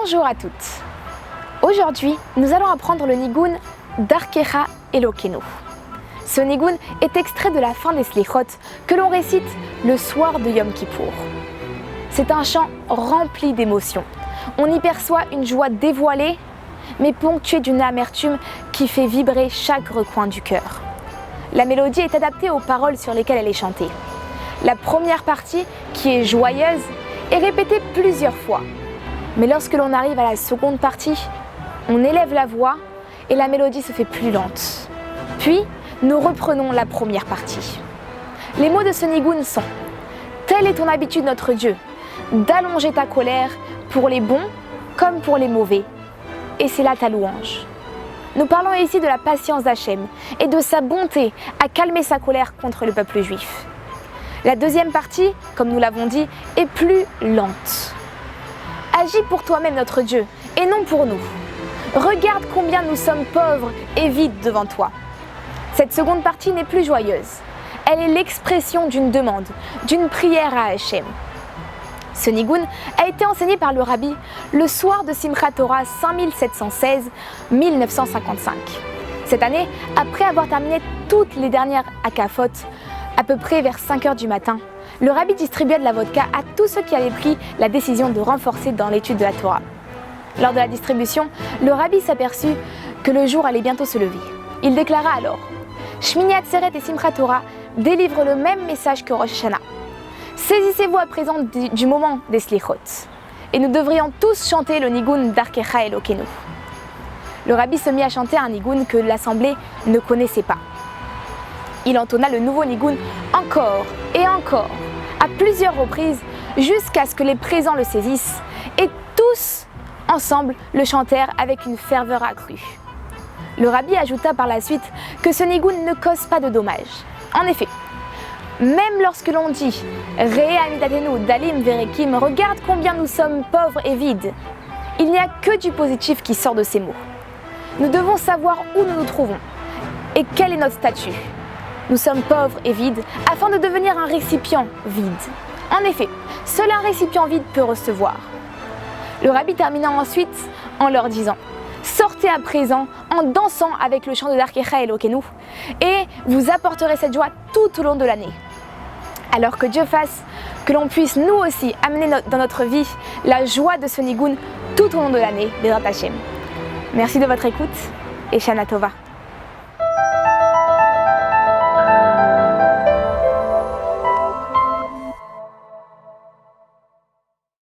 Bonjour à toutes. Aujourd'hui, nous allons apprendre le nigun Darkecha Elokeinu. Ce nigun est extrait de la fin des Slichot que l'on récite le soir de Yom Kippour. C'est un chant rempli d'émotions. On y perçoit une joie dévoilée, mais ponctuée d'une amertume qui fait vibrer chaque recoin du cœur. La mélodie est adaptée aux paroles sur lesquelles elle est chantée. La première partie, qui est joyeuse, est répétée plusieurs fois. Mais lorsque l'on arrive à la seconde partie, on élève la voix et la mélodie se fait plus lente. Puis, nous reprenons la première partie. Les mots de ce nigun sont « Telle est ton habitude, notre Dieu, d'allonger ta colère pour les bons comme pour les mauvais, et c'est là ta louange. » Nous parlons ici de la patience d'Hachem et de sa bonté à calmer sa colère contre le peuple juif. La deuxième partie, comme nous l'avons dit, est plus lente. Agis pour toi-même, notre Dieu, et non pour nous. Regarde combien nous sommes pauvres et vides devant toi. Cette seconde partie n'est plus joyeuse. Elle est l'expression d'une demande, d'une prière à Hachem. Ce nigun a été enseigné par le rabbi le soir de Simchat Torah 5716-1955. Cette année, après avoir terminé toutes les dernières akafot, à peu près vers 5 h du matin, le rabbi distribuait de la vodka à tous ceux qui avaient pris la décision de renforcer dans l'étude de la Torah. Lors de la distribution, le rabbi s'aperçut que le jour allait bientôt se lever. Il déclara alors « Shmini Atzeret et Simchat Torah délivrent le même message que Rosh Hashanah. Saisissez-vous à présent du moment des Slichot. Et nous devrions tous chanter le nigun Darkecha Elokeinu. » Le rabbi se mit à chanter un nigun que l'assemblée ne connaissait pas. Il entonna le nouveau nigun encore et encore, à plusieurs reprises, jusqu'à ce que les présents le saisissent, et tous, ensemble, le chantèrent avec une ferveur accrue. Le rabbi ajouta par la suite que ce nigun ne cause pas de dommages. En effet, même lorsque l'on dit « Re'e amidatenu dalim verekim » regarde combien nous sommes pauvres et vides, il n'y a que du positif qui sort de ces mots. Nous devons savoir où nous nous trouvons et quel est notre statut. Nous sommes pauvres et vides afin de devenir un récipient vide. En effet, seul un récipient vide peut recevoir. Le rabbi termina ensuite en leur disant « Sortez à présent en dansant avec le chant de Darkecha Elokeinu et vous apporterez cette joie tout au long de l'année. » Alors que Dieu fasse que l'on puisse nous aussi amener dans notre vie la joie de ce nigun tout au long de l'année, Bezrat Hashem. Merci de votre écoute et Shana Tova.